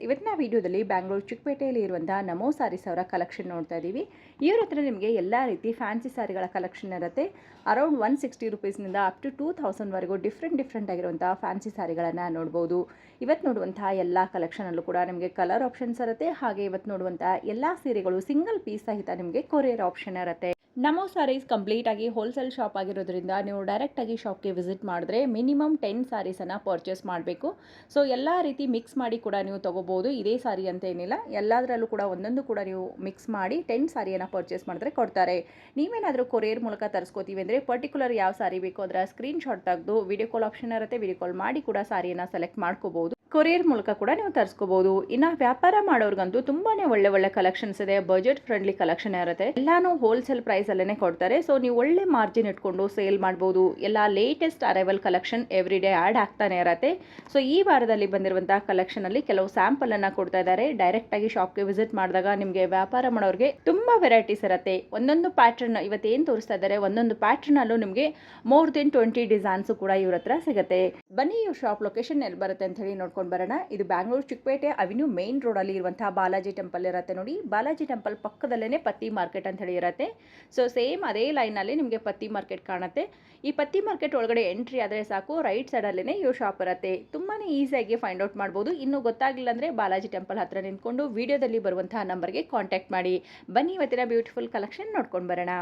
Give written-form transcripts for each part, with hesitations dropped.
ಇವತ್ತಿನ ವಿಡಿಯೋದಲ್ಲಿ ಬ್ಯಾಂಗ್ಳೂರು ಚಿಕ್ಕಪೇಟೆಯಲ್ಲಿ ಇರುವಂತಹ ನಮೋ ಸಾರೀಸ್ ಅವರ ಕಲೆಕ್ಷನ್ ನೋಡ್ತಾ ಇದ್ದೀವಿ. ಇವ್ರ ಹತ್ರ ನಿಮಗೆ ಎಲ್ಲ ರೀತಿ ಫ್ಯಾನ್ಸಿ ಸಾರಿಗಳ ಕಲೆಕ್ಷನ್ ಇರುತ್ತೆ. ಅರೌಂಡ್ 160 ರೂಪೀಸ್ನಿಂದ ಅಪ್ ಟು 2000ವರೆಗೂ ಡಿಫ್ರೆಂಟ್ ಆಗಿರುವಂತಹ ಫ್ಯಾನ್ಸಿ ಸಾರಿಗಳನ್ನು ನೋಡ್ಬೋದು. ಇವತ್ತು ನೋಡುವಂತಹ ಎಲ್ಲ ಕಲೆಕ್ಷನಲ್ಲೂ ಕೂಡ ನಿಮಗೆ ಕಲರ್ ಆಪ್ಷನ್ಸ್ ಇರುತ್ತೆ. ಹಾಗೆ ಇವತ್ತು ನೋಡುವಂತಹ ಎಲ್ಲ ಸೀರೆಗಳು ಸಿಂಗಲ್ ಪೀಸ್ ಸಹಿತ ನಿಮಗೆ ಕೊರಿಯರ್ ಆಪ್ಷನ್ ಇರುತ್ತೆ. ನಮೋ ಸಾರೀಸ್ ಕಂಪ್ಲೀಟ್ ಆಗಿ ಹೋಲ್ಸೇಲ್ ಶಾಪ್ ಆಗಿರೋದ್ರಿಂದ ನೀವು ಡೈರೆಕ್ಟಾಗಿ ಶಾಪ್ಗೆ ವಿಸಿಟ್ ಮಾಡಿದ್ರೆ ಮಿನಿಮಮ್ 10 ಸಾರೀಸನ್ನು ಪರ್ಚೇಸ್ ಮಾಡಬೇಕು. ಸೊ ಎಲ್ಲ ರೀತಿ ಮಿಕ್ಸ್ ಮಾಡಿ ಕೂಡ ನೀವು ತೊಗೋಬೋದು. ಇದೇ ಸಾರಿ ಅಂತ ಏನಿಲ್ಲ, ಎಲ್ಲದರಲ್ಲೂ ಕೂಡ ಒಂದೊಂದು ಕೂಡ ನೀವು ಮಿಕ್ಸ್ ಮಾಡಿ 10 ಸಾರಿಯನ್ನು ಪರ್ಚೇಸ್ ಮಾಡಿದ್ರೆ ಕೊಡ್ತಾರೆ. ನೀವೇನಾದರೂ ಕೊರಿಯರ್ ಮೂಲಕ ತರಿಸ್ಕೋತೀವಿ ಅಂದರೆ ಪರ್ಟಿಕ್ಯುಲರ್ ಯಾವ ಸಾರಿ ಬೇಕು ಅದರ ಸ್ಕ್ರೀನ್ಶಾಟ್ ತೆಗೆದು ವಿಡಿಯೋ ಕಾಲ್ ಆಪ್ಷನ್ ಇರುತ್ತೆ, ವಿಡಿಯೋ ಕಾಲ್ ಮಾಡಿ ಕೂಡ ಸಾರಿಯನ್ನು ಸೆಲೆಕ್ಟ್ ಮಾಡ್ಕೋಬೋದು. ಕೊರಿಯರ್ ಮೂಲಕ ಕೂಡ ನೀವು ತರಿಸ್ಕೋಬಹುದು. ಇನ್ನು ವ್ಯಾಪಾರ ಮಾಡೋರ್ಗಂತೂ ತುಂಬಾನೇ ಒಳ್ಳೆ ಕಲೆಕ್ಷನ್ಸ್ ಇದೆ. ಬಜೆಟ್ ಫ್ರೆಂಡ್ಲಿ ಕಲೆಕ್ಷನ್ ಇರುತ್ತೆ. ಎಲ್ಲಾನು ಹೋಲ್ಸೇಲ್ ಪ್ರೈಸ್ ಅಲ್ಲೇ ಕೊಡ್ತಾರೆ. ಸೊ ನೀವು ಒಳ್ಳೆ ಮಾರ್ಜಿನ್ ಇಟ್ಕೊಂಡು ಸೇಲ್ ಮಾಡಬಹುದು. ಎಲ್ಲ latest arrival collection every day add ಆಗ್ತಾನೆ ಇರುತ್ತೆ. ಸೊ ಈ ವಾರದಲ್ಲಿ ಬಂದಿರುವಂತಹ ಕಲೆಕ್ಷನ್ ಅಲ್ಲಿ ಕೆಲವು ಸ್ಯಾಂಪಲ್ ಅನ್ನ ಕೊಡ್ತಾ ಇದ್ದಾರೆ. ಡೈರೆಕ್ಟ್ ಆಗಿ ಶಾಪ್ಗೆ ವಿಸಿಟ್ ಮಾಡಿದಾಗ ನಿಮಗೆ ವ್ಯಾಪಾರ ಮಾಡೋರಿಗೆ ತುಂಬಾ ವೆರೈಟೀಸ್ ಇರುತ್ತೆ. ಒಂದೊಂದು ಪ್ಯಾಟರ್ನ್ ಇವತ್ತೇನು ತೋರಿಸ್ತಾ ಇದ್ದಾರೆ, ಒಂದೊಂದು ಪ್ಯಾಟರ್ನ್ ಅಲ್ಲೂ ನಿಮಗೆ ಮೋರ್ ದೆನ್ 20 ಡಿಸೈನ್ಸ್ ಕೂಡ ಇವ್ರ ಹತ್ರ ಸಿಗುತ್ತೆ. ಬನ್ನಿ ಇವ್ರ ಶಾಪ್ ಲೊಕೇಶನ್ ಎಲ್ಲಿ ಬರುತ್ತೆ ಅಂತ ಹೇಳಿ ನೋಡ್ಕೊಂಡು ಬರೋಣ. ಇದು Bangalore Chickpet avenue main road ಅಲ್ಲಿ ಇರುವಂತಹ ಬಾಲಾಜಿ ಟೆಂಪಲ್ ಇರುತ್ತೆ ನೋಡಿ. ಬಾಲಾಜಿ ಟೆಂಪಲ್ ಪಕ್ಕದಲ್ಲೇನೆ ಪತ್ತಿ ಮಾರ್ಕೆಟ್ ಅಂತ ಹೇಳಿ ಇರುತ್ತೆ. ಸೊ ಸೇಮ್ ಅದೇ ಲೈನ್ ಅಲ್ಲಿ ನಿಮಗೆ ಪತ್ತಿ ಮಾರ್ಕೆಟ್ ಕಾಣುತ್ತೆ. ಈ ಪತ್ತಿ ಮಾರ್ಕೆಟ್ ಒಳಗಡೆ ಎಂಟ್ರಿ ಆದರೆ ಸಾಕು, ರೈಟ್ ಸೈಡ್ ಅಲ್ಲೇನೆ ಇವ್ರ ಶಾಪ್ ಇರುತ್ತೆ. ತುಂಬಾನೇ ಈಸಿಯಾಗಿ ಫೈಂಡ್ ಔಟ್ ಮಾಡಬಹುದು. ಇನ್ನು ಗೊತ್ತಾಗಿಲ್ಲ ಅಂದ್ರೆ ಬಾಲಾಜಿ ಟೆಂಪಲ್ ಹತ್ರ ನಿಂತ್ಕೊಂಡು ವಿಡಿಯೋದಲ್ಲಿ ಬರುವಂತಹ ನಂಬರ್ಗೆ ಕಾಂಟ್ಯಾಕ್ಟ್ ಮಾಡಿ. ಬನ್ನಿ ಇವತ್ತಿನ ಬ್ಯೂಟಿಫುಲ್ ಕಲೆಕ್ಷನ್ ನೋಡ್ಕೊಂಡು ಬರೋಣ.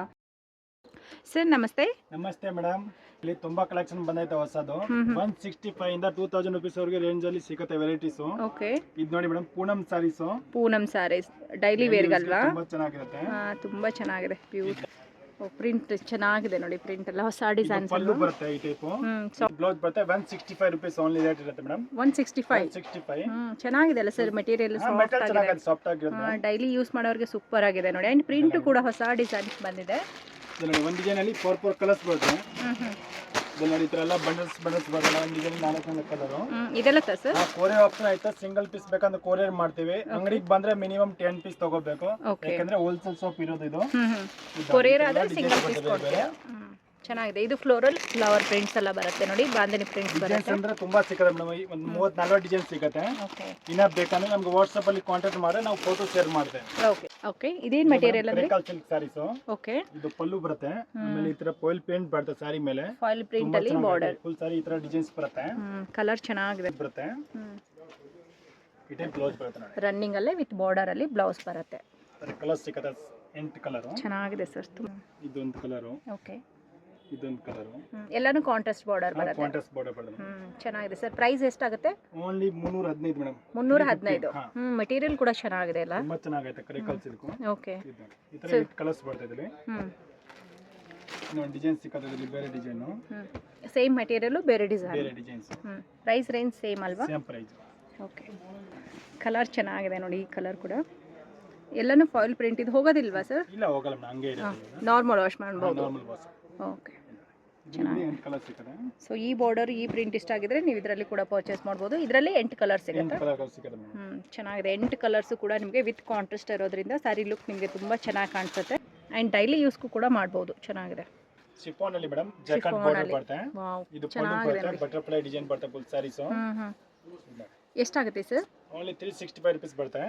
ಸರ್ ನಮಸ್ತೆ. ನಮಸ್ತೆ ಮೇಡಮ್. ಇಲ್ಲಿ ತುಂಬಾ ಕಲೆಕ್ಷನ್ ಬಂದೈತೆ ಹೊಸದು. 165 ಇಂದ 2000 ರೂಪೀಸ್ ವರೆಗೆ ರೇಂಜ್ ಅಲ್ಲಿ ಸಿಗುತ್ತೆ ವೆರೈಟೀಸ್. ಓಕೆ, ಇದು ನೋಡಿ madam, Poonam saris daily wear ಗಲ್ವಾ? ತುಂಬಾ ಚೆನ್ನಾಗಿರುತ್ತೆ. ತುಂಬಾ ಚೆನ್ನಾಗಿದೆ. ಪ್ರಿಂಟ್ ಚೆನ್ನಾಗಿದೆ ನೋಡಿ. ಪ್ರಿಂಟ್ ಎಲ್ಲ ಹೊಸ ಡಿಸೈನ್. ಪಲ್ಲು ಬರುತ್ತೆ ಈ ಟೈಪ್. ಬ್ಲೌಸ್ ಬರುತ್ತೆ. 165 ರೂಪೀಸ್ ಓನ್ಲಿ ರೇಟ್ ಇರುತ್ತೆ ಮೇಡಮ್. 165 ಚೆನ್ನಾಗಿದೆ ಅಲ್ಲ ಸರ್? ಮೆಟೀರಿಯಲ್ ಸಾಫ್ಟ್ ಆಗಿರುತ್ತೆ. ಡೈಲಿ ಯೂಸ್ ಮಾಡೋರಿಗೆ ಸೂಪರ್ ಆಗಿದೆ ನೋಡಿ. ಅಂಡ್ ಪ್ರಿಂಟ್ ಕೂಡ ಹೊಸ ಡಿಸೈನ್ ಬಂದಿದೆ. ಒಂದು ಡಿಸೈನ್ ಅಲ್ಲಿ 4 ಕಲರ್ಸ್ ಬರುತ್ತೆ. ನೋಡಿ, ಈ ತರ ಎಲ್ಲ ಬಂಡಲ್ಸ್ ಬರಲ್ಲ. ಒಂದು ಡಿಸೈನ್ 4 ಕಲರ್ ಇದೆಲ್ಲ ಸರ್ ಕೊರಿಯರ್ ಆಪ್ಷನ್ ಆಯ್ತಾ. ಸಿಂಗಲ್ ಪೀಸ್ ಬೇಕಂದ್ರೆ ಕೊರಿಯರ್ ಮಾಡ್ತೀವಿ. ಅಂಗಡಿಗೆ ಬಂದ್ರೆ ಮಿನಿಮಮ್ 10 ಪೀಸ್ ತಗೋಬೇಕು. ಯಾಕಂದ್ರೆ ಹೋಲ್ಸೇಲ್ ಶಾಪ್ ಇರೋದು ಇದು. ಕೊರಿಯರ್ ಆದ್ರೆ ಸಿಂಗಲ್ ಪೀಸ್ ಕೊಡ್ತೀವಿ. ಚೆನ್ನಾಗಿದೆ. ಇದು ಫ್ಲೋರಲ್ ಫ್ಲವರ್ ಪ್ರಿಂಟ್ಸ್ ಎಲ್ಲ ಬರುತ್ತೆ ನೋಡಿ. ಬಾಂಧನಿ ಪ್ರಿಂಟ್ಸ್ ಬರುತ್ತೆ. ಅಂದ್ರೆ ತುಂಬಾ ಸಿಗುತ್ತೆ ಮೇಡಮ್. ಒಂದು 30-40 ಡಿಸೈನ್ ಸಿಗುತ್ತೆ. ಇನ್ನ ಬೇಕಂದ್ರೆ ನಮ್ಗೆ ವಾಟ್ಸ್ಆಪ್ ಅಲ್ಲಿ ಕಾಂಟ್ಯಾಕ್ಟ್ ಮಾಡಿ ನಾವು ಫೋಟೋ ಶೇರ್ ಮಾಡ್ತೇವೆ. ಓಕೆ, ಇದೇನ್ ಮೆಟೀರಿಯಲ್ ಅಂದ್ರೆ? ಸಿಲ್ಕ್ ಸಾರೀಸ್. ಓಕೆ, ಇದು ಪಲ್ಲು ಬರುತ್ತೆ. ಆಮೇಲೆ ಈ ತರ ಫಾಯಿಲ್ ಪ್ರಿಂಟ್ ಬರುತ್ತೆ ಸಾರಿ ಮೇಲೆ. ಫಾಯಿಲ್ ಪ್ರಿಂಟ್ ಅಲ್ಲಿ ಬಾರ್ಡರ್ ಫುಲ್ ಸಾರಿ ಈ ತರ ಡಿಸೈನ್ಸ್ ಬರುತ್ತೆ. ಕಲರ್ ಚೆನ್ನಾಗಿದೆ ಬರುತ್ತೆ. ಈ ಟೈಪ್ ಬ್ಲೌಸ್ ಬರುತ್ತೆ ನೋಡಿ. ರನ್ನಿಂಗ್ ಅಲ್ಲೇ ವಿತ್ ಬಾರ್ಡರ್ ಅಲ್ಲಿ ಬ್ಲೌಸ್ ಬರುತ್ತೆ. ಕಲರ್ ಸಿಗುತ್ತೆ. 8 ಕಲರ್ ಚೆನ್ನಾಗಿದೆ ಸರ್. ಇದೊಂದು ಕಲರ್. ಓಕೆ, ಇದೊಂದು ಕಲರ್. ಎಲ್ಲಾನು ಕಾಂಟ್ರಾಸ್ಟ್ ಬಾರ್ಡರ್ ಬರುತ್ತೆ. ಕಾಂಟ್ರಾಸ್ಟ್ ಬಾರ್ಡರ್ ಬರುತ್ತೆ. ಚೆನ್ನಾಗಿದೆ ಸರ್. ಪ್ರೈಸ್ ಎಷ್ಟಾಗುತ್ತೆ? Only 315 madam. 315. ಮೆಟೀರಿಯಲ್ ಕೂಡ ಚೆನ್ನಾಗಿದೆ ಅಲ್ಲ? ತುಂಬಾ ಚೆನ್ನಾಗೈತೆ. ಕರಿಕಲ್ ಸಿಲ್ಕ್. ಓಕೆ, ಈ ತರ 8 ಕಲರ್ಸ್ ಬರುತ್ತೆ ಇದರಲ್ಲಿ. ಇನ್ನೊಂದು ಡಿಸೈನ್ ಸಿಗುತ್ತೆ ಇದರಲ್ಲಿ, ಬೇರೆ ಡಿಸೈನ್. ಸೇಮ್ ಮೆಟೀರಿಯಲ್ ಬೇರೆ ಡಿಸೈನ್. ಬೇರೆ ಡಿಸೈನ್ಸ್. ಪ್ರೈಸ್ ರೇಂಜ್ ಸೇಮ್ ಅಲ್ವಾ? Same price. ಓಕೆ, ಕಲರ್ ಚೆನ್ನಾಗಿದೆ ನೋಡಿ. ಈ ಕಲರ್ ಕೂಡ ಎಲ್ಲಾನು ಫಾಯಿಲ್ ಪ್ರಿಂಟ್. ಇದು ಹೋಗೋದಿಲ್ವಾ ಸರ್? ಇಲ್ಲ, ಹೋಗಲ್ಲ. ಹಂಗೆ ಇರುತ್ತೆ. ನಾರ್ಮಲ್ ವಾಶ್ ಮಾಡಬಹುದು. Normal wash. ಓಕೆ, ಚೆನ್ನಾಗಿ 8 ಕಲರ್ ಸಿಗುತ್ತೆ. ಸೊ ಈ ಬಾರ್ಡರ್, ಈ ಪ್ರಿಂಟ್ ಇಷ್ಟ ಆಗಿದ್ರೆ ನೀವು ಇದರಲ್ಲಿ ಕೂಡ ಪರ್ಚೇಸ್ ಮಾಡಬಹುದು. ಇದರಲ್ಲಿ 8 ಕಲರ್ ಸಿಗುತ್ತೆ. 8 ಕಲರ್ ಸಿಗುತ್ತೆ. ಚೆನ್ನಾಗಿದೆ. 8 ಕಲರ್ಸ್ ಕೂಡ ನಿಮಗೆ ವಿತ್ ಕಾಂಟ್ರಾಸ್ಟ್ ಇರೋದ್ರಿಂದ ಸಾರಿ ಲುಕ್ ನಿಮಗೆ ತುಂಬಾ ಚೆನ್ನಾಗಿ ಕಾಣಿಸುತ್ತೆ. ಅಂಡ್ ಡೈಲಿ ಯೂಸ್ಗೂ ಕೂಡ ಮಾಡಬಹುದು. ಚೆನ್ನಾಗಿದೆ. ಶಿಫಾನ್ ಅಲ್ಲಿ ಮೇಡಂ ಜಾಕೆಟ್ ಬಾರ್ಡರ್ ಬರುತ್ತೆ. ಇದು ಪಲ್ಲು ಬರುತ್ತೆ. ಬಟರ್ಫ್ಲೈ ಡಿಸೈನ್ ಬರುತ್ತೆ ಫುಲ್ ಸಾರೀಸ್. ಎಷ್ಟಾಗುತ್ತೆ ಸರ್? ಓನ್ಲಿ 365 ರೂಪೀಸ್ ಬರುತ್ತೆ.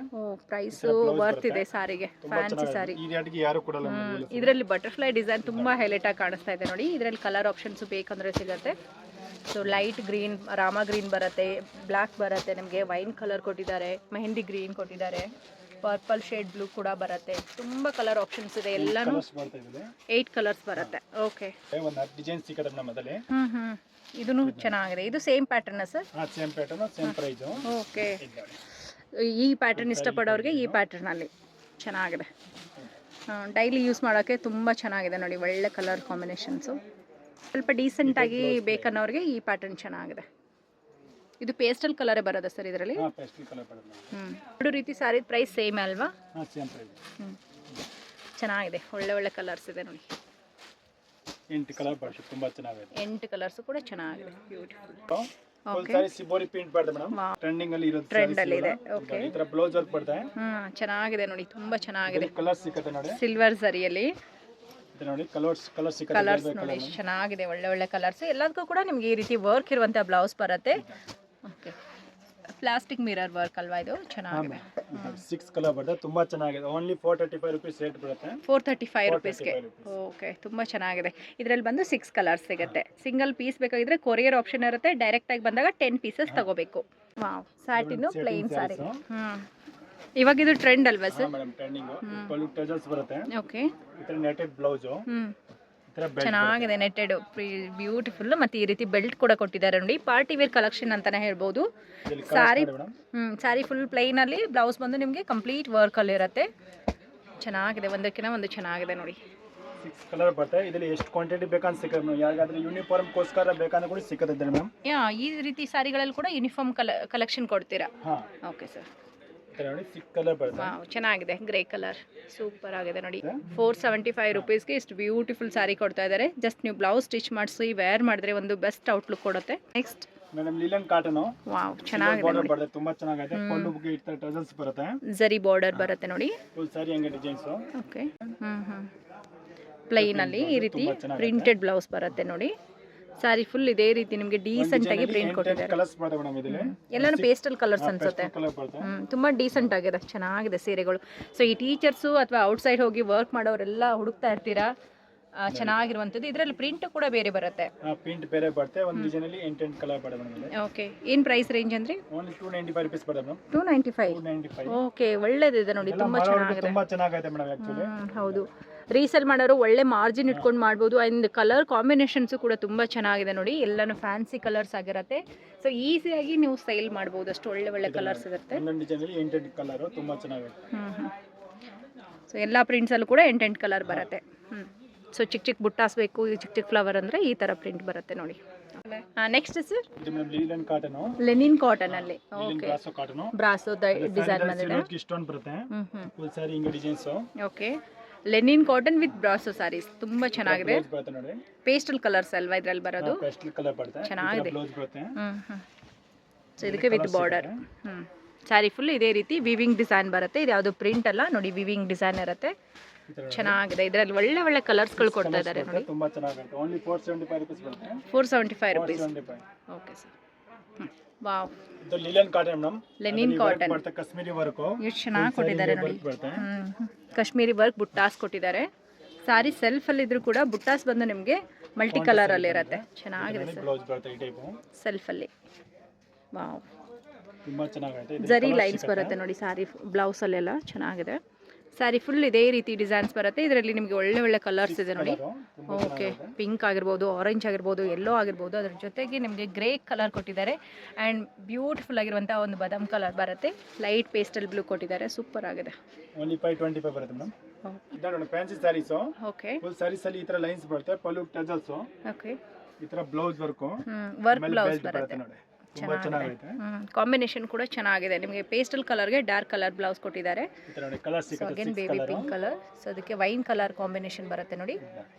ಪ್ರೈಸ್ ವರ್ತ್ ಇದೆ ಸಾರಿಗೆ. ಫ್ಯಾನ್ಸಿ ಸಾರಿ. ಈ ರೇಟ್ಗೆ ಯಾರು ಕೊಡಲ್ಲ. ಇದರಲ್ಲಿ ಬಟರ್ಫ್ಲೈ ಡಿಸೈನ್ ತುಂಬಾ ಹೈಲೈಟ್ ಆಗಿ ಕಾಣಿಸ್ತಾ ಇದೆ ನೋಡಿ. ಇದರಲ್ಲಿ ಕಲರ್ ಆಪ್ಷನ್ಸ್ ಬೇಕಂದ್ರೆ ಸಿಗುತ್ತೆ. So light green, Rama green ಬರುತ್ತೆ, ಬ್ಲ್ಯಾಕ್ ಬರುತ್ತೆ, ನಿಮಗೆ ವೈನ್ ಕಲರ್ ಕೊಟ್ಟಿದ್ದಾರೆ, ಮೆಹಂದಿ ಗ್ರೀನ್ ಕೊಟ್ಟಿದ್ದಾರೆ, ಪರ್ಪಲ್ ಶೇಡ್ ಬ್ಲೂ ಕೂಡ ಬರುತ್ತೆ. ತುಂಬಾ ಕಲರ್ ಆಪ್ಷನ್ಸ್ ಇದೆ. ಎಲ್ಲಾನು 8 ಕಲರ್ಸ್ ಬರುತ್ತೆ. ಓಕೆ, ಒಂದು ಡಿಸೈನ್ ಸಿಗುತ್ತೆ ನಮ್ಮದಲ್ಲಿ. ಇದನ್ನು ಚೆನ್ನಾಗಿದೆ. ಇದು same pattern sir? Same pattern, same price. Okay, ಈ ಪ್ಯಾಟರ್ನ್ ಇಷ್ಟಪಡೋರಿಗೆ ಈ ಪ್ಯಾಟರ್ನ್ ಅಲ್ಲಿ ಚೆನ್ನಾಗಿದೆ. ಡೈಲಿ ಯೂಸ್ ಮಾಡೋಕ್ಕೆ ತುಂಬ ಚೆನ್ನಾಗಿದೆ ನೋಡಿ. ಒಳ್ಳೆ ಕಲರ್ ಕಾಂಬಿನೇಷನ್ಸು. ಸ್ವಲ್ಪ ಡೀಸೆಂಟ್ ಆಗಿ ಬೇಕನ್ನೋರಿಗೆ ಈ ಪ್ಯಾಟರ್ನ್ ಚೆನ್ನಾಗಿದೆ. ಇದು ಪೇಸ್ಟಲ್ ಕಲರೇ ಬರೋದಾ ಸರ್ ಇದರಲ್ಲಿ? ಎರಡು ರೀತಿ ಸಾರಿ ಪ್ರೈಸ್ ಸೇಮ್ ಅಲ್ವಾ? ಚೆನ್ನಾಗಿದೆ. ಒಳ್ಳೆ ಕಲರ್ಸ್ ಇದೆ ನೋಡಿ. 8 ಕಲರ್ ಬರುತ್ತೆ. ತುಂಬಾ ಚೆನ್ನಾಗಿದೆ. 8 ಕಲರ್ಸ್ ಕೂಡ ಚೆನ್ನಾಗಿದೆ. ಬ್ಯೂಟಿಫುಲ್. ಓಕೆ, ಸಾರಿ ಸಿಬೋರಿ ಪ್ರಿಂಟ್ ಬರುತ್ತೆ ಮೇಡಂ. ಟ್ರೆಂಡಿಂಗ್ ಅಲ್ಲಿ ಇರೋದು. ಟ್ರೆಂಡ್ ಅಲ್ಲಿ ಇದೆ. ಓಕೆ, ಈ ತರ ಬ್ಲೌಸ್ ವರ್ಕ್ ಬರುತ್ತೆ. ಚೆನ್ನಾಗಿದೆ ನೋಡಿ. ತುಂಬಾ ಚೆನ್ನಾಗಿದೆ. ಕಲರ್ ಸಿಗುತ್ತೆ ನೋಡಿ. ಸಿಲ್ವರ್ ಸರಿಯಲ್ಲಿ ಇದು ನೋಡಿ. ಕಲರ್ ಸಿಗುತ್ತೆ. ಕಲರ್ಸ್ ನೋಡಿ ಚೆನ್ನಾಗಿದೆ. ಒಳ್ಳೆ ಕಲರ್ಸ್. ಎಲ್ಲದಕ್ಕೂ ಕೂಡ ನಿಮಗೆ ಈ ರೀತಿ ವರ್ಕ್ ಇರುವಂತ ಬ್ಲೌಸ್ ಬರುತ್ತೆ. ಓಕೆ, ಪ್ಲಾಸ್ಟಿಕ್ ಮಿರರ್ ವರ್ಕ್ ಅಲ್ವಾ ಇದು ಚೆನ್ನಾಗಿದೆ 6 ಕಲರ್ ಬರುತ್ತೆ, ತುಂಬಾ ಚೆನ್ನಾಗಿದೆ. ಓನ್ಲಿ 435 ರುಪೀಸ್ ರೇಟ್ ಬರುತ್ತೆ. 435 ರುಪೀಸ್ಗೆ. ಓಕೆ, ತುಂಬ ಚೆನ್ನಾಗಿದೆ. ಇದರಲ್ಲಿ ಬಂದು 6 ಕಲರ್ಸ್ ಸಿಗುತ್ತೆ. ಸಿಂಗಲ್ ಪೀಸ್ ಬೇಕಾಗಿದ್ರೆ ಕೊರಿಯರ್ ಆಪ್ಷನ್ ಇರುತ್ತೆ. ಡೈರೆಕ್ಟಾಗಿ ಬಂದಾಗ 10 ಪೀಸಸ್ ತಗೋಬೇಕು. Wow, satin plain sari. ಇವಾಗ ಇದು ಟ್ರೆಂಡ್ ಅಲ್ವಾ ಸರ್? Madam trending. ಪಲ್ಲು ಟಜಲ್ಸ್ ಬರುತ್ತೆ. ಓಕೆ, ಈ ತರ ನೆಟೆಡ್ ಬ್ಲೌಸ್, ಚೆನ್ನಾಗಿದೆ. Netted beautiful. ಮತ್ತೆ ಈ ರೀತಿ ಬೆಲ್ಟ್ ಕೂಡ ಕೊಟ್ಟಿದ್ದಾರೆ ನೋಡಿ. ಪಾರ್ಟಿ ವೇರ್ ಕಲೆಕ್ಷನ್ ಅಂತಾನೆ ಹೇಳ್ಬೋದು. ಸಾರಿ ಸಾರಿ ಫುಲ್ ಪ್ಲೈನ್ ಅಲ್ಲಿ, ಬ್ಲೌಸ್ ಬಂದು ನಿಮಗೆ ಕಂಪ್ಲೀಟ್ ವರ್ಕ್ ಅಲ್ಲಿ ಇರುತ್ತೆ. ಚೆನ್ನಾಗಿದೆ, ಒಂದಕ್ಕಿಂತ ಒಂದು ಚೆನ್ನಾಗಿದೆ ನೋಡಿ. 6 ಕಲರ್ ಬರುತ್ತೆ. ಇದರಲ್ಲಿ ಎಷ್ಟು ಕ್ವಾಂಟಿಟಿ ಬೇಕಂತ ಸಿಗುತ್ತೆ ಮೇಡಮ್. ಯಾರಿಗಾದ್ರೂ ಯೂನಿಫಾರ್ಮ್ ಕೋಸ್ಕರ ಬೇಕಂದ್ರೆ ಕೂಡ ಸಿಗುತ್ತೆ ಮೇಡಮ್. ಈ ರೀತಿ ಸಾರಿಗಳಲ್ಲಿ ಕೂಡ ಯೂನಿಫಾರ್ಮ್ ಕಲೆಕ್ಷನ್ ಕೊಡ್ತೀರಾ? Okay sir. ನೋಡಿ 6 ಕಲರ್ ಬರುತ್ತೆ. ವಾವ್, ಚೆನ್ನಾಗಿದೆ. ಗ್ರೇ ಕಲರ್ ಸೂಪರ್ ಆಗಿದೆ ನೋಡಿ. 475 ರುಪೀಸ್ಗೆ ಇಷ್ಟು ಬ್ಯೂಟಿಫುಲ್ ಸಾರಿ ಕೊಡ್ತಾ ಇದ್ದಾರೆ. ಜಸ್ಟ್ ನೀವು ಬ್ಲೌಸ್ ಸ್ಟಿಚ್ ಮಾಡಿಸಿ ವೇರ್ ಮಾಡಿದ್ರೆ ಒಂದು ಬೆಸ್ಟ್ ಔಟ್ಲುಕ್ ಕೊಡುತ್ತೆ. Next madam linen cotton. Wow, ಚೆನ್ನಾಗಿದೆ ನೋಡಿ. ಬಾರ್ಡರ್ ತುಂಬಾ ಚೆನ್ನಾಗಿದೆ. ಪಲ್ಲುಗೆ ಈ ತರ ಟಜಲ್ಸ್ ಬರುತ್ತೆ. ಜರಿ ಬಾರ್ಡರ್ ಬರುತ್ತೆ ನೋಡಿ. ಫುಲ್ ಸಾರಿ ಹಂಗೆ ಡಿಸೈನ್ಸ್. ಓಕೆ, ಪ್ಲೈನ್ ಅಲ್ಲಿ ಈ ರೀತಿ ಪ್ರಿಂಟೆಡ್ ಬ್ಲೌಸ್ ಬರುತ್ತೆ ನೋಡಿ. ಸಾರಿ ಫುಲ್ ಇದೇ ರೀತಿ ನಿಮಗೆ ಡೀಸೆಂಟ್ ಆಗಿ ಪ್ರಿಂಟ್ ಕೊಟ್ಟಿದ್ದಾರೆ. ಕಲರ್ಸ್ ಬರುತ್ತೆ ಮೇಡಮ್ ಇದರಲ್ಲಿ. ಎಲ್ಲಾನು ಪೇಸ್ಟಲ್ ಕಲರ್ಸ್ ಅನ್ಸುತ್ತೆ. ತುಂಬಾ ಡೀಸೆಂಟ್ ಆಗಿದೆ, ಚೆನ್ನಾಗಿದೆ ಸೀರೆಗಳು. ಸೊ ಈ ಟೀಚರ್ಸು ಅಥವಾ ಔಟ್ಸೈಡ್ ಹೋಗಿ ವರ್ಕ್ ಮಾಡೋರೆಲ್ಲ ಹುಡುಕ್ತಾ ಇರ್ತೀರಾ, ಚೆನ್ನಾಗಿರುವಂಥದ್ದು. ಇದರಲ್ಲಿ ಪ್ರಿಂಟ್ ಕೂಡ ಬೇರೆ ಬರುತ್ತೆ. ಪ್ರಿಂಟ್ ಬೇರೆ ಬರುತ್ತೆ. ಒಂದು ಡಿಸೈನ್ ಅಲ್ಲಿ 8 ಕಲರ್ ಬರುತ್ತೆ ಮೇಡಮ್. ಓಕೆ, ಏನು ಪ್ರೈಸ್ ರೇಂಜ್ ಅಂದ್ರೆ? ಓನ್ಲಿ 295 ರುಪೀಸ್ ಬರುತ್ತೆ ಮೇಡಮ್. 295. ಓಕೆ, ಒಳ್ಳೆದಿದೆ ನೋಡಿ. ತುಂಬಾ ಚೆನ್ನಾಗಿದೆ. ತುಂಬಾ ಚೆನ್ನಾಗಿದೆ ಮೇಡಮ್ ಆಕ್ಚುಲಿ. ಹೌದು, ರೀಸೇಲ್ ಮಾಡೋರು ಒಳ್ಳೆ ಮಾರ್ಜಿನ್ ಇಟ್ಕೊಂಡು ಮಾಡ್ಬೋದು. ಅಂಡ್ ಕಲರ್ ಕಾಂಬಿನೇಷನ್ಸು ಕೂಡ ತುಂಬ ಚೆನ್ನಾಗಿದೆ ನೋಡಿ. ಎಲ್ಲಾನು ಫ್ಯಾನ್ಸಿ ಕಲರ್ಸ್ ಆಗಿರುತ್ತೆ. ಸೊ ಈಸಿಯಾಗಿ ನೀವು ಸ್ಟೈಲ್ ಮಾಡ್ಬೋದು, ಅಷ್ಟು ಒಳ್ಳೆ ಕಲರ್ಸ್ ಇರುತ್ತೆ. ಒಂದೊಂದು ಡಿಸೈನಲ್ಲಿ 8 ಕಲರ್ ತುಂಬಾ ಚೆನ್ನಾಗಿದೆ. ಸೊ ಎಲ್ಲ ಪ್ರಿಂಟ್ಸಲ್ಲೂ ಕೂಡ 8 ಕಲರ್ ಬರುತ್ತೆ. ಸೊ ಚಿಕ್ಕ ಬುಟ್ಟಾಸ್ ಬೇಕು, ಚಿಕ್ಕ ಫ್ಲವರ್ ಅಂದರೆ ಈ ಥರ ಪ್ರಿಂಟ್ ಬರುತ್ತೆ ನೋಡಿ. Next sir, linen cotton. Linen cotton ಅಲ್ಲಿ. Okay, brasso cotton. Brasso design ಬಂದಿದೆ. ಸ್ಟೋನ್ ಬರುತ್ತೆ. ಫುಲ್ ಸಾರಿ ಹಿಂಗೆ designs. Okay, linen cotton with brasso saris ತುಂಬಾ ಚೆನ್ನಾಗಿದೆ. ಪೇಸ್ಟಲ್ ಕಲರ್ಸ್ ಅಲ್ವಾ ಇದ್ರಲ್ಲಿ ಬರೋದು? ಪೇಸ್ಟಲ್ ಕಲರ್ ಬರುತ್ತೆ. ಚೆನ್ನಾಗಿದೆ. ಬ್ಲೌಸ್ ಬರುತ್ತೆ. ಸೊ ಇದಕ್ಕೆ ವಿತ್ ಬಾರ್ಡರ್. ಸಾರಿ ಫುಲ್ ಇದೇ ರೀತಿ ವಿವಿಂಗ್ ಡಿಸೈನ್ ಬರುತ್ತೆ. ಇದು ಯಾವುದು ಪ್ರಿಂಟ್ ಅಲ್ಲ ನೋಡಿ, ವಿವಿಂಗ್ ಡಿಸೈನ್ ಇರುತ್ತೆ. ಚೆನ್ನಾಗಿದೆ. ಇದರಲ್ಲಿ ಒಳ್ಳೆ ಕಲರ್ಸ್ಗಳು ಕೊಡ್ತಾ ಇದ್ದಾರೆ ನೋಡಿ. ತುಂಬಾ ಚೆನ್ನಾಗಿದೆ. ಓನ್ಲಿ 475 ರುಪೀಸ್ ಬರುತ್ತೆ. 475 ರುಪೀಸ್. Okay sir. ವಾವ್, ಇದು linen cotton madam. Lenin cotton ಬರುತ್ತೆ. ಕಾಶ್ಮೀರಿ ವರ್ಕ್ ಎಷ್ಟು ಚೆನ್ನಾಗಿ ಕೊಟ್ಟಿದ್ದಾರೆ ನೋಡಿ. ಕಾಶ್ಮೀರಿ ವರ್ಕ್ ಬುಟ್ಟಾಸ್ ಕೊಟ್ಟಿದ್ದಾರೆ. ಸಾರಿ ಸೆಲ್ಫ್ ಅಲ್ಲಿ ಇದ್ರೂ ಕೂಡ ಬುಟ್ಟಾಸ್ ಬಂದು ನಿಮಗೆ ಮಲ್ಟಿ ಕಲರ್ ಅಲ್ಲಿ ಇರುತ್ತೆ. ಚೆನ್ನಾಗಿದೆ ಸರ್. ಬ್ಲೌಸ್ ಬರುತ್ತೆ ಈ ಟೈಪ್ ಸೆಲ್ಫ್ ಅಲ್ಲಿ. ವಾವ್, ತುಂಬಾ ಚೆನ್ನಾಗಿದೆ. ಜರಿ ಲೈನ್ಸ್ ಬರುತ್ತೆ ನೋಡಿ ಸಾರಿ ಬ್ಲೌಸ್ ಅಲ್ಲೆಲ್ಲ. ಚೆನ್ನಾಗಿದೆ. ಸಾರಿ ಫುಲ್ ಇದೇ ರೀತಿ ಡಿಸೈನ್ಸ್ ಬರುತ್ತೆ. ಇದರಲ್ಲಿ ನಿಮಗೆ ಒಳ್ಳೆ ಕಲರ್ಸ್ ಇದೆ ನೋಡಿ. ಓಕೆ, ಪಿಂಕ್ ಆಗಿರ್ಬೋದು, ಆರೆಂಜ್ ಆಗಿರ್ಬೋದು, ಎಲ್ಲೋ ಆಗಿರ್ಬೋದು. ಅದ್ರ ಜೊತೆಗೆ ನಿಮಗೆ ಗ್ರೇ ಕಲರ್ ಕೊಟ್ಟಿದ್ದಾರೆ. ಆ್ಯಂಡ್ ಬ್ಯೂಟಿಫುಲ್ ಆಗಿರುವಂಥ ಒಂದು ಬಾದಾಮ್ ಕಲರ್ ಬರುತ್ತೆ. ಲೈಟ್ ಪೇಸ್ಟಲ್ ಬ್ಲೂ ಕೊಟ್ಟಿದ್ದಾರೆ. ಸೂಪರ್ ಆಗಿದೆ. ಓನ್ಲಿ 525 ಬರುತ್ತೆ ಮೇಡಮ್. ಇದನ್ನ fancy saris. Okay, full saris ಅಲ್ಲಿ ಈ ತರ ಲೈನ್ಸ್ ಬರುತ್ತೆ. ಪಲ್ಲು ಟಜಲ್ಸ್. ಓಕೆ, ಈ ತರ ಬ್ಲೌಸ್ ವರ್ಕ್ ಬ್ಲೌಸ್ ಬರುತ್ತೆ ನೋಡಿ. ಚೆನ್ನಾಗಿದೆ. ಕಾಂಬಿನೇಷನ್ ಕೂಡ ಚೆನ್ನಾಗಿದೆ. ನಿಮಗೆ ಪೇಸ್ಟಲ್ ಕಲರ್ಗೆ ಡಾರ್ಕ್ ಕಲರ್ ಬ್ಲೌಸ್ ಕೊಟ್ಟಿದ್ದಾರೆ. Again baby pink colour. So ಅದಕ್ಕೆ ವೈನ್ ಕಲರ್ ಕಾಂಬಿನೇಷನ್ ಬರುತ್ತೆ ನೋಡಿ.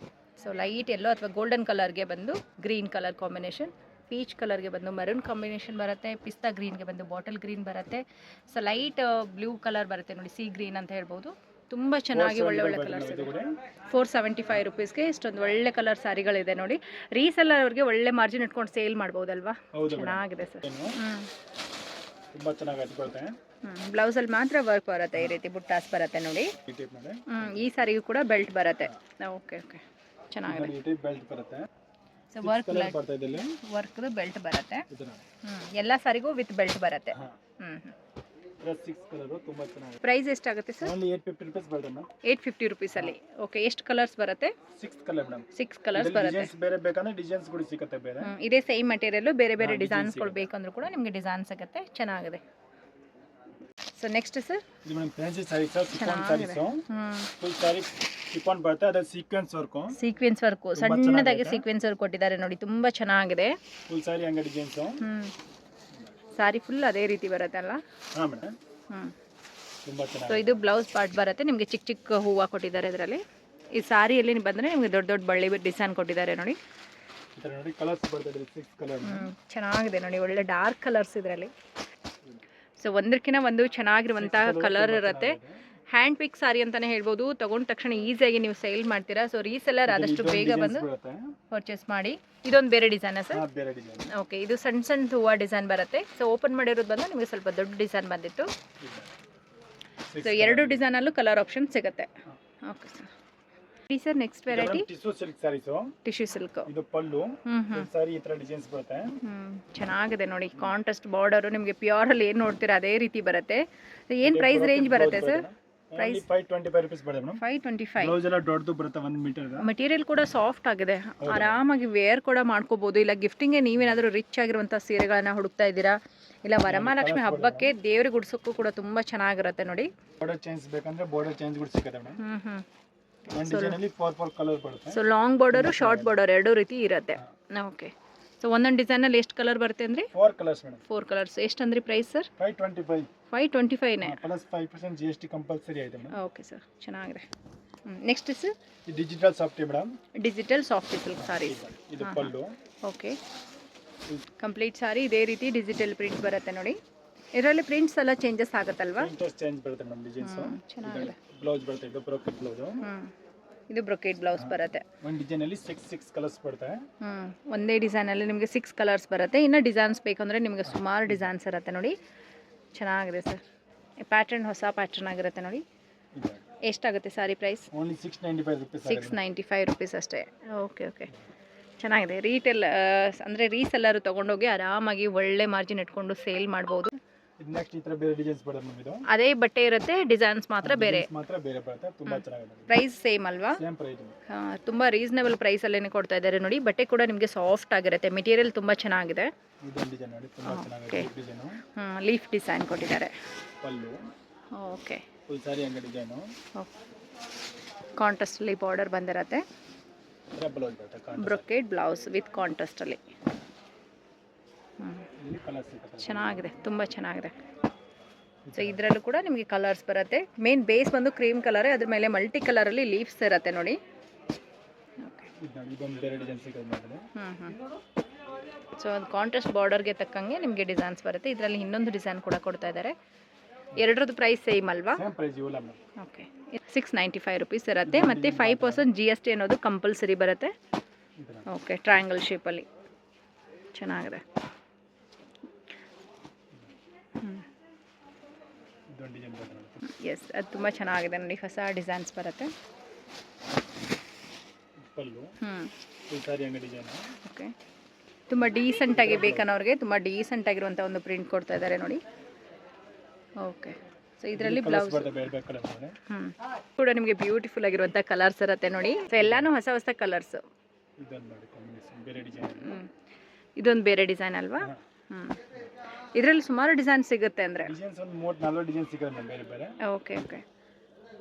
ಸೊ ಲೈಟ್ ಎಲ್ಲೋ ಅಥವಾ ಗೋಲ್ಡನ್ ಕಲರ್ಗೆ ಬಂದು ಗ್ರೀನ್ ಕಲರ್ ಕಾಂಬಿನೇಷನ್, ಪೀಚ್ ಕಲರ್ಗೆ ಬಂದು ಮೆರೂನ್ ಕಾಂಬಿನೇಷನ್ ಬರುತ್ತೆ, ಪಿಸ್ತಾ ಗ್ರೀನ್ಗೆ ಬಂದು ಬಾಟಲ್ ಗ್ರೀನ್ ಬರುತ್ತೆ. ಸೊ ಲೈಟ್ ಬ್ಲೂ ಕಲರ್ ಬರುತ್ತೆ ನೋಡಿ, ಸಿ ಗ್ರೀನ್ ಅಂತ ಹೇಳ್ಬೋದು. ತುಂಬ ಚೆನ್ನಾಗಿ ಒಳ್ಳೆ ಕಲರ್ಸ್ ಇದೆ. 475 ರುಪೀಸ್ಗೆ ಇಷ್ಟೊಂದು ಒಳ್ಳೆ ಕಲರ್ ಸ್ಯಾರಿಗಳಿದೆ ನೋಡಿ. ರೀಸೆಲ್ಲರ್ ಅವ್ರಿಗೆ ಒಳ್ಳೆ ಮಾರ್ಜಿನ್ ಇಟ್ಕೊಂಡು ಸೇಲ್ ಮಾಡ್ಬೋದಲ್ವಾ? ಚೆನ್ನಾಗಿದೆ ಸರ್. ತುಂಬಾ ಚೆನ್ನಾಗಿ ಬರುತ್ತೆ. ಬ್ಲೌಸಲ್ಲಿ ಮಾತ್ರ ವರ್ಕ್ ಬರುತ್ತೆ. ಈ ರೀತಿ ಬುಟ್ಟಾಸ್ ಬರುತ್ತೆ ನೋಡಿ. ಈ ಸಾರಿಗೂ ಕೂಡ ಬೆಲ್ಟ್ ಬರುತ್ತೆ. ಓಕೆ, ಚೆನ್ನಾಗಿದೆ. ಬೆಲ್ಟ್ ಬರುತ್ತೆ. ಸೊ ವರ್ಕ್ದು ಬೆಲ್ಟ್ ಬರುತ್ತೆ. ಎಲ್ಲ ಸಾರಿಗೂ ವಿತ್ ಬೆಲ್ಟ್ ಬರುತ್ತೆ. ಪ್ರೈಸ್ ಎಷ್ಟಾಗುತ್ತೆ ಸರ್? 850 ರುಪೀಸ್ ಬರುತ್ತೆ ಮೇಡಮ್. 850 ರುಪೀಸ್ ಅಲ್ಲಿ. ಓಕೆ, ಎಷ್ಟು ಕಲರ್ಸ್ ಬರುತ್ತೆ? 6 ಕಲರ್ ಮೇಡಮ್. 6 ಕಲರ್ಸ್ ಬರುತ್ತೆ. ಡಿಸೈನ್ಸ್ ಬೇರೆ ಬೇಕಂದ್ರೆ ಡಿಸೈನ್ಸ್ ಕೂಡ ಸಿಗುತ್ತೆ ಬೇರೆ. ಇದೇ ಸೇಮ್ ಮೆಟೀರಿಯಲ್ ಬೇರೆ ಡಿಸೈನ್ಸ್ಗಳು ಬೇಕಂದ್ರೂ ಕೂಡ ನಿಮಗೆ ಡಿಸೈನ್ ಸಿಗುತ್ತೆ. ಚೆನ್ನಾಗಿದೆ. ಸೊ ನೆಕ್ಸ್ಟ್ ಸರ್, ಇದು madam fancy saris, chiffon saris. Full sari chiffon ಬರುತ್ತೆ. ಅದು ಸೀಕ್ವೆನ್ಸ್ ವರ್ಕ್ ಸಣ್ಣದಾಗಿ ಸೀಕ್ವೆನ್ಸ್ ವರ್ಕ್ ಕೊಟ್ಟಿದ್ದಾರೆ ನೋಡಿ. ತುಂಬಾ ಚೆನ್ನಾಗಿದೆ. ಫುಲ್ ಸ್ಯಾರಿ ಹಂಗೆ ಡಿಸೈನ್ಸ್. ಸಾರಿ ಫುಲ್ ಅದೇ ರೀತಿ ಬರುತ್ತೆ ಅಲ್ಲ? ಹಾಂ ಮೇಡಮ್. ತುಂಬಾ ಚೆನ್ನಾಗಿದೆ. ಸೊ ಇದು ಬ್ಲೌಸ್ ಪಾರ್ಟ್ ಬರುತ್ತೆ. ನಿಮಗೆ ಚಿಕ್ಕ ಹೂವು ಕೊಟ್ಟಿದ್ದಾರೆ ಇದರಲ್ಲಿ. ಈ ಸಾರಿಯಲ್ಲಿ ಬಂದರೆ ನಿಮಗೆ ದೊಡ್ಡ ಬಳ್ಳಿ ಡಿಸೈನ್ ಕೊಟ್ಟಿದ್ದಾರೆ ನೋಡಿ. ನೋಡಿ ಕಲರ್ಸ್ ಬರ್ತದೆ. 6 ಕಲರ್ ಚೆನ್ನಾಗಿದೆ ನೋಡಿ. ಒಳ್ಳೆ ಡಾರ್ಕ್ ಕಲರ್ಸ್ ಇದರಲ್ಲಿ. ಸೊ ಒಂದಕ್ಕಿಂತ ಒಂದು ಚೆನ್ನಾಗಿರುವಂತಹ ಕಲರ್ ಇರುತ್ತೆ. ಹ್ಯಾಂಡ್ ಪಿಕ್ ಸಾರಿ ಅಂತಲೇ ಹೇಳ್ಬೋದು. ತೊಗೊಂಡ ತಕ್ಷಣ ಈಸಿಯಾಗಿ ನೀವು ಸೇಲ್ ಮಾಡ್ತೀರಾ. ಸೊ ರೀಸೆಲ್ಲರ್ ಆದಷ್ಟು ಬೇಗ ಬಂದು ಪರ್ಚೇಸ್ ಮಾಡಿ. ಇದೊಂದು ಬೇರೆ ಡಿಸೈನಾ ಸರ್? ಓಕೆ, ಇದು ಸಣ್ಣ ಸಣ್ಣ ಹೂವು ಡಿಸೈನ್ ಬರುತ್ತೆ. ಸೊ ಓಪನ್ ಮಾಡಿರೋದು ಬಂದು ನಿಮಗೆ ಸ್ವಲ್ಪ ದೊಡ್ಡ ಡಿಸೈನ್ ಬಂದಿತ್ತು. ಸೊ 2 ಡಿಸೈನಲ್ಲೂ ಕಲರ್ ಆಪ್ಷನ್ ಸಿಗುತ್ತೆ. Okay sir. Sir next variety tissue silk saris. Tissue silk. ಇದು ಪಲ್ಲು. ಸಾರಿ ಈ ತರ ಡಿಸೈನ್ಸ್ ಬರುತ್ತೆ. ಚೆನ್ನಾಗಿದೆ ನೋಡಿ. ಕಾಂಟ್ರಾಸ್ಟ್ ಬಾರ್ಡರ್ ನಿಮಗೆ ಪ್ಯೂರ್ ಅಲ್ಲಿ ಏನು ನೋಡ್ತೀರಾ ಅದೇ ರೀತಿ ಬರುತ್ತೆ. ಏನು ಪ್ರೈಸ್ ರೇಂಜ್ ಬರುತ್ತೆ ಸರ್? ಪ್ರೈಸ್ 525 ರೂಪೀಸ್ ಬರುತ್ತೆ ಮೇಡಮ್. 525. ಬ್ಲೌಸ್ ಎಲ್ಲ ದೊಡ್ಡದು ಬರುತ್ತೆ 1 ಮೀಟರ್. ಮೆಟೀರಿಯಲ್ ಕೂಡ ಸಾಫ್ಟ್ ಆಗಿದೆ. ಆರಾಮಾಗಿ ವೇರ್ ಕೂಡ ಮಾಡ್ಕೋಬಹುದು. ಇಲ್ಲ ಗಿಫ್ಟಿಂಗ್ಗೆ ನೀವೇನಾದರೂ ರಿಚ್ ಆಗಿರುವಂಥ ಸೀರೆಗಳನ್ನ ಹುಡುಕ್ತಾ ಇದ್ದೀರಾ, ಇಲ್ಲ ವರಮಹಾಲಕ್ಷ್ಮಿ ಹಬ್ಬಕ್ಕೆ ದೇವ್ರಿಗೆ ಉಡ್ಸೋಕ್ಕೂ ಕೂಡ ತುಂಬಾ ಚೆನ್ನಾಗಿರುತ್ತೆ ನೋಡಿ. ಬಾರ್ಡರ್ ಚೇಂಜ್ ಬೇಕಂದ್ರೆ ಬಾರ್ಡರ್ ಚೇಂಜ್ ಕೂಡ ಸಿಗುತ್ತೆ ಮೇಡಮ್. ಒಂದು ಡಿಸೈನ್ ಅಲ್ಲಿ 4 ಕಲರ್ ಬರುತ್ತೆ. So long border short border ಎರಡೂ ರೀತಿ ಇರುತ್ತೆ. ಓಕೆ. ಸೊ ಒಂದೊಂದು ಡಿಸೈನ್ ಅಲ್ಲಿ ಎಷ್ಟು ಕಲರ್ ಬರುತ್ತೆ ಅಂದ್ರೆ? 4 ಕಲರ್ಸ್ ಮೇಡಮ್. 4 ಕಲರ್ಸ್. ಎಷ್ಟು ಅಂದ್ರೆ ಪ್ರೈಸ್ ಸರ್? 525. 525 ನೇ ಪ್ಲಸ್ 5% GST ಕಂಪಲ್ಸರಿ ಇದೆ ಮೇಡಮ್. ಓಕೆ ಸರ್, ಚೆನ್ನಾಗಿದೆ. ನೆಕ್ಸ್ಟ್ ಸರ್ ಇದು digital soft madam. Digital soft silk saris. ಇದು ಪಲ್ಲು. ಓಕೆ, ಕಂಪ್ಲೀಟ್ ಸಾರಿ ಇದೇ ರೀತಿ ಡಿಜಿಟಲ್ ಪ್ರಿಂಟ್ ಬರುತ್ತೆ ನೋಡಿ. ಇದರಲ್ಲಿ ಪ್ರಿಂಟ್ಸ್ ಎಲ್ಲ ಚೇಂಜಸ್ ಆಗುತ್ತಲ್ವಾ? ಪ್ರಿಂಟ್ಸ್ ಚೇಂಜ್ ಬರುತ್ತೆ ಮೇಡಮ್. ಡಿಸೈನ್ಸ್ ಚೆನ್ನಾಗಿದೆ. ಬ್ಲೌಸ್ ಬರುತ್ತೆ. ಇದು ಬ್ರೋಕೆಟ್ ಬ್ಲೌಸ್. ಇದು ಬ್ರೊಕೇಡ್ ಬ್ಲೌಸ್ ಬರುತ್ತೆ. ಒಂದು ಡಿಸೈನ್ ಅಲ್ಲಿ 6 ಕಲರ್ಸ್ ಬರುತ್ತೆ. ಒಂದೇ ಡಿಸೈನ್ ಅಲ್ಲಿ ನಿಮಗೆ 6 ಕಲರ್ಸ್ ಬರುತ್ತೆ. ಇನ್ನು ಡಿಸೈನ್ಸ್ ಬೇಕಂದ್ರೆ ನಿಮಗೆ ಸುಮಾರು ಡಿಸೈನ್ಸ್ ಇರುತ್ತೆ ನೋಡಿ. ಚೆನ್ನಾಗಿದೆ ಸರ್. ಪ್ಯಾಟರ್ನ್ ಹೊಸ ಪ್ಯಾಟರ್ನ್ ಆಗಿರುತ್ತೆ ನೋಡಿ. ಎಷ್ಟಾಗುತ್ತೆ ಸಾರಿ ಪ್ರೈಸ್? Only 695 rupees. 695 ರೂಪೀಸ್ ಅಷ್ಟೇ. ಓಕೆ ಓಕೆ, ಚೆನ್ನಾಗಿದೆ. ರೀಟೇಲ್ ಅಂದರೆ ರೀಸೆಲ್ಲರು ತೊಗೊಂಡೋಗಿ ಆರಾಮಾಗಿ ಒಳ್ಳೆ ಮಾರ್ಜಿನ್ ಇಟ್ಕೊಂಡು ಸೇಲ್ ಮಾಡ್ಬೋದು. ನೆಕ್ಸ್ಟ್ ಈ ತರ ಬೇರೆ ಡಿಸೈನ್ಸ್ ಬರುತ್ತೆ ನಮಗೆ. ಇದು ಅದೇ ಬಟ್ಟೆ ಇರುತ್ತೆ, ಡಿಸೈನ್ಸ್ ಮಾತ್ರ ಬೇರೆ ಬರುತ್ತೆ. ತುಂಬಾ ಚೆನ್ನಾಗಿದೆ. ಪ್ರೈಸ್ ಸೇಮ್ ಅಲ್ವಾ? Same price. ತುಂಬಾ ರೀಸನಬಲ್ ಪ್ರೈಸ್ ಅಲ್ಲೇನೆ ಕೊಡ್ತಾ ಇದ್ದಾರೆ ನೋಡಿ. ಬಟ್ಟೆ ಕೂಡ ನಿಮಗೆ ಸಾಫ್ಟ್ ಆಗಿರುತ್ತೆ. ಮೆಟೀರಿಯಲ್ ತುಂಬಾ ಚೆನ್ನಾಗಿದೆ. ಇದೊಂದು ಡಿಸೈನ್ ನೋಡಿ, ತುಂಬಾ ಚೆನ್ನಾಗಿದೆ ಡಿಸೈನ್. ಲೀಫ್ ಡಿಸೈನ್ ಕೊಟ್ಟಿದ್ದಾರೆ. ಪಲ್ಲು. ಓಕೆ, ಫುಲ್ ಸಾರಿ ಹಂಗೆ ಡಿಸೈನ್. ಕಾಂಟ್ರಾಸ್ಟ್ ಅಲ್ಲಿ ಬಾರ್ಡರ್ ಬಂದಿರುತ್ತೆ. ಬ್ಲೌಸ್ ಬರುತ್ತೆ. ಬ್ರೊಕೇಡ್ ಬ್ಲೌಸ್ ವಿತ್ ಕಾಂಟ್ರಾಸ್ಟ್ ಅಲ್ಲಿ. ಚೆನ್ನಾಗಿದೆ, ತುಂಬ ಚೆನ್ನಾಗಿದೆ. ಸೊ ಇದರಲ್ಲೂ ಕೂಡ ನಿಮಗೆ ಕಲರ್ಸ್ ಬರುತ್ತೆ. ಮೇನ್ ಬೇಸ್ ಬಂದು ಕ್ರೀಮ್ ಕಲರ್, ಅದ್ರ ಮೇಲೆ ಮಲ್ಟಿ ಕಲರಲ್ಲಿ ಲೀವ್ಸ್ ಇರುತ್ತೆ ನೋಡಿ. ಸೊ ಅದು ಕಾಂಟ್ರಾಸ್ಟ್ ಬಾರ್ಡರ್ಗೆ ತಕ್ಕಂಗೆ ನಿಮಗೆ ಡಿಸೈನ್ಸ್ ಬರುತ್ತೆ. ಇದರಲ್ಲಿ ಇನ್ನೊಂದು ಡಿಸೈನ್ ಕೂಡ ಕೊಡ್ತಾ ಇದ್ದಾರೆ. ಎರಡರದ್ದು ಪ್ರೈಸ್ ಸೇಮ್ ಅಲ್ವಾ? ಓಕೆ, 695 ರೂಪೀಸ್ ಇರುತ್ತೆ. ಮತ್ತು 5% GST ಅನ್ನೋದು ಕಂಪಲ್ಸರಿ ಬರುತ್ತೆ. ಓಕೆ, ಟ್ರಯಾಂಗಲ್ ಶೇಪಲ್ಲಿ ಚೆನ್ನಾಗಿದೆ. ಎಸ್, ಅದು ತುಂಬ ಚೆನ್ನಾಗಿದೆ ನೋಡಿ. ಹೊಸ ಡಿಸೈನ್ಸ್ ಬರುತ್ತೆ. ಓಕೆ, ತುಂಬ ಡೀಸೆಂಟಾಗಿ ಬೇಕನ್ನೋರಿಗೆ ತುಂಬ ಡೀಸೆಂಟ್ ಆಗಿರುವಂಥ ಒಂದು ಪ್ರಿಂಟ್ ಕೊಡ್ತಾ ಇದ್ದಾರೆ ನೋಡಿ. ಓಕೆ, ಸೊ ಇದರಲ್ಲಿ ಬ್ಲೌಸ್ ಕೂಡ ನಿಮಗೆ ಬ್ಯೂಟಿಫುಲ್ ಆಗಿರುವಂಥ ಕಲರ್ಸ್ ಇರುತ್ತೆ ನೋಡಿ. ಸೊ ಎಲ್ಲಾನು ಹೊಸ ಹೊಸ ಕಲರ್ಸ್. ಇದೊಂದು ಬೇರೆ ಡಿಸೈನ್ ಅಲ್ವಾ? ಇದರಲ್ಲಿ ಸುಮಾರು ಡಿಸೈನ್ ಸಿಗುತ್ತೆ ಅಂದರೆ. ಓಕೆ ಓಕೆ,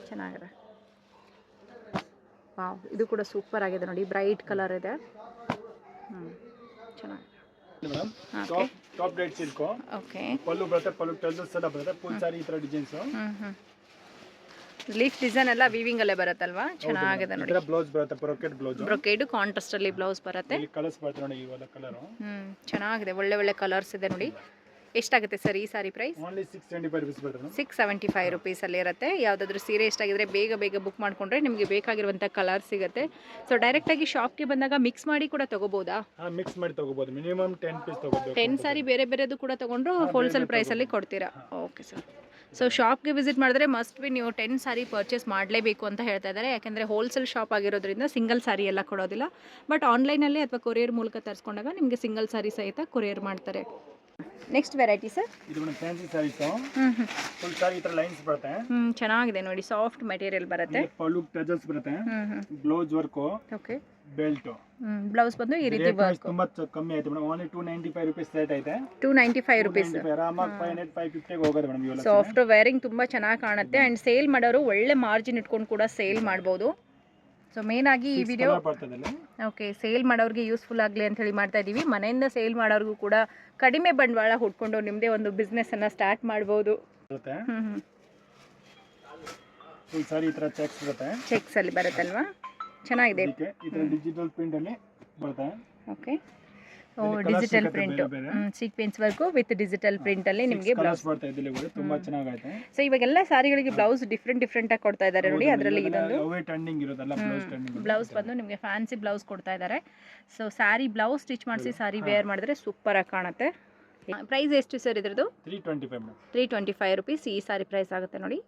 ಚೆನ್ನಾಗಿದೆ. ವಾವ್, ಇದು ಕೂಡ ಸೂಪರ್ ಆಗಿದೆ ನೋಡಿ. ಬ್ರೈಟ್ ಕಲರ್ ಇದೆ. ಚೆನ್ನಾಗಿದೆ. Top rate silk. ಓಕೆ, ಪಲ್ಲು ಬರುತ್ತೆ. ಪಲ್ಲು ಟೆಲ್ಸ್ ಎಲ್ಲ ಬರುತ್ತೆ. ಫುಲ್ ಸಾರಿ ಈ ತರ ಡಿಸೈನ್ಸ್. ಲೀಫ್ ಡಿಸೈನ್ ಎಲ್ಲ ವೀವಿಂಗ್ ಅಲ್ಲೇ ಬರುತ್ತಲ್ವಾ? ಚೆನ್ನಾಗಿದೆ ನೋಡಿ. ಬ್ಲೌಸ್ ಬರುತ್ತೆ. Brocade blouse. ಬ್ರೊಕೇಡ್ ಕಾಂಟ್ರಾಸ್ಟ್ ಅಲ್ಲಿ ಬ್ಲೌಸ್ ಬರುತ್ತೆ. ಇಲ್ಲಿ ಕಲರ್ಸ್ ಬರುತ್ತೆ ನೋಡಿ. ಇವೆಲ್ಲ ಕಲರ್ ಚೆನ್ನಾಗಿದೆ. ಒಳ್ಳೆ ಒಳ್ಳೆ ಕಲರ್ಸ್ ಇದೆ ನೋಡಿ. ಎಷ್ಟಾಗುತ್ತೆ ಸರ್ ಈ ಸಾರಿ ಪ್ರೈಸ್? ಓನ್ಲಿ 675 ರೂಪೀಸ್ ಬರುತ್ತೆ. 675 ರೂಪೀಸಲ್ಲಿ ಇರುತ್ತೆ. ಯಾವುದಾದ್ರೂ ಸೀರೆ ಇಷ್ಟಾಗಿದ್ರೆ ಬೇಗ ಬೇಗ ಬುಕ್ ಮಾಡಿಕೊಂಡ್ರೆ ನಿಮಗೆ ಬೇಕಾಗಿರುವಂಥ ಕಲರ್ ಸಿಗುತ್ತೆ. ಸೊ ಡೈರೆಕ್ಟಾಗಿ ಶಾಪ್ಗೆ ಬಂದಾಗ ಮಿಕ್ಸ್ ಮಾಡಿ ಕೂಡ ತೊಗೋಬೋದಾ? ಮಿಕ್ಸ್ ಮಾಡಿ ತೊಗೋಬೋದು. ಮಿನಿಮಮ್ 10 ಪೀಸ್ ತೊಗೋಬೇಕು. 10 ಸಾರಿ ಬೇರೆ ಬೇರೆದು ಕೂಡ ತೊಗೊಂಡ್ರು ಹೋಲ್ಸೇಲ್ ಪ್ರೈಸಲ್ಲಿ ಕೊಡ್ತೀರಾ? Okay sir. ಸೊ ಶಾಪ್ಗೆ ವಿಸಿಟ್ ಮಾಡಿದ್ರೆ ಮಸ್ಟ್ ಬಿ ನೀವು 10 ಸಾರಿ ಪರ್ಚೇಸ್ ಮಾಡಲೇಬೇಕು ಅಂತ ಹೇಳ್ತಾ ಇದ್ದಾರೆ. ಯಾಕೆಂದರೆ ಹೋಲ್ಸೇಲ್ ಶಾಪ್ ಆಗಿರೋದ್ರಿಂದ ಸಿಂಗಲ್ ಸಾರಿ ಎಲ್ಲ ಕೊಡೋದಿಲ್ಲ. ಬಟ್ ಆನ್ಲೈನಲ್ಲಿ ಅಥವಾ ಕೊರಿಯರ್ ಮೂಲಕ ತರಿಸ್ಕೊಂಡಾಗ ನಿಮಗೆ ಸಿಂಗಲ್ ಸಾರಿ ಸಹಿತ ಕೊರಿಯರ್ ಮಾಡ್ತಾರೆ. Next variety sir? ಇದು ಫ್ಯಾನ್ಸಿ ಸಾರೀಸ್. ಫುಲ್ ಸಾರಿ ಈ ತರ ಲೈನ್ಸ್ ಬರುತ್ತೆ. ಚೆನ್ನಾಗಿದೆ ನೋಡಿ. ಸಾಫ್ಟ್ ಮೆಟೀರಿಯಲ್ ಬರುತ್ತೆ. ಪಲ್ಲು ಟಜಲ್ಸ್ ಬರುತ್ತೆ. Blouse work. Okay, belt. Blouse ಬಂದು ಈ ರೀತಿ ವರ್ಕ್. ತುಂಬಾ ಕಮ್ಮಿ ಆಯ್ತು ಮೇಡಮ್. ಓನ್ಲಿ 295 ರೂಪೀಸ್ ರೇಟ್ ಐತೆ. 295 ರೂಪೀಸ್. ಆರಾಮಾಗಿ 500 550 ಗೆ ಹೋಗೋದು ಮೇಡಮ್. ಇವೆಲ್ಲ ಸಾಫ್ಟ್ ವೇರಿಂಗ್ ತುಂಬಾ ಚೆನ್ನಾಗಿ ಕಾಣುತ್ತೆ. ಅಂಡ್ ಸೇಲ್ ಮಾಡೋರು ಒಳ್ಳೆ ಮಾರ್ಜಿನ್ ಇಟ್ಕೊಂಡು ಕೂಡ ಸೇಲ್ ಮಾಡ್ಬೋದು. ಸೊ ಮೇನ್ ಆಗಿ ಈ ವಿಡಿಯೋ ಓಕೆ ಸೇಲ್ ಮಾಡೋರಿಗೆ ಯೂಸ್ಫುಲ್ ಆಗಲಿ ಅಂತ ಹೇಳಿ ಮಾಡ್ತಾ ಇದ್ದೀವಿ. ಮನೆಯಿಂದ ಸೇಲ್ ಮಾಡೋರಿಗೂ ಕೂಡ ಕಡಿಮೆ ಬಂಡವಾಳ ಹುಡ್ಕೊಂಡು ನಿಮ್ಮದೇ ಒಂದು ಬಿಸ್ನೆಸ್ಸನ್ನು ಸ್ಟಾರ್ಟ್ ಮಾಡ್ಬೋದು. ಸಾರಿ ಈ ತರ ಚೆಕ್ಸ್ ಬರುತ್ತೆ. ಚೆಕ್ಸ್ ಅಲ್ಲಿ ಬರುತ್ತಲ್ವಾ? ಚೆನ್ನಾಗಿದೆ. ಇದು ಡಿಜಿಟಲ್ ಪ್ರಿಂಟ್ ಅಲ್ಲಿ ಬರುತ್ತೆ. Okay, digital print sequence work with digital print ಅಲ್ಲಿ ನಿಮಗೆ ಬ್ಲೌಸ್ ಬರ್ತಾ ಇದೆ ಇಲ್ಲಿ ತುಂಬಾ ಚೆನ್ನಾಗೈತೆ. ಸೊ ಇವಾಗೆಲ್ಲ ಸಾರಿಗಳಿಗೆ ಬ್ಲೌಸ್ ಡಿಫ್ರೆಂಟ್ ಆಗಿ ಕೊಡ್ತಾ ಇದ್ದಾರೆ ನೋಡಿ. ಅದರಲ್ಲಿ ಇದೊಂದು ಟ್ರೆಂಡಿಂಗ್ ಇರೋದಲ್ಲ ಬ್ಲೌಸ್ ಬಂದು ನಿಮಗೆ ಫ್ಯಾನ್ಸಿ ಬ್ಲೌಸ್ ಕೊಡ್ತಾ ಇದ್ದಾರೆ. ಸೊ ಸ್ಯಾರಿ ಬ್ಲೌಸ್ ಸ್ಟಿಚ್ ಮಾಡಿಸಿ ಸಾರಿ ವೇರ್ ಮಾಡಿದ್ರೆ ಸೂಪರ್ ಆಗಿ ಕಾಣುತ್ತೆ. ಪ್ರೈಸ್ ಎಷ್ಟು ಸರ್ ಇದ್ರದ್ದು? 325 325 ರುಪೀಸ್ ಈ ಸಾರಿ ಪ್ರೈಸ್ ಆಗುತ್ತೆ ನೋಡಿ.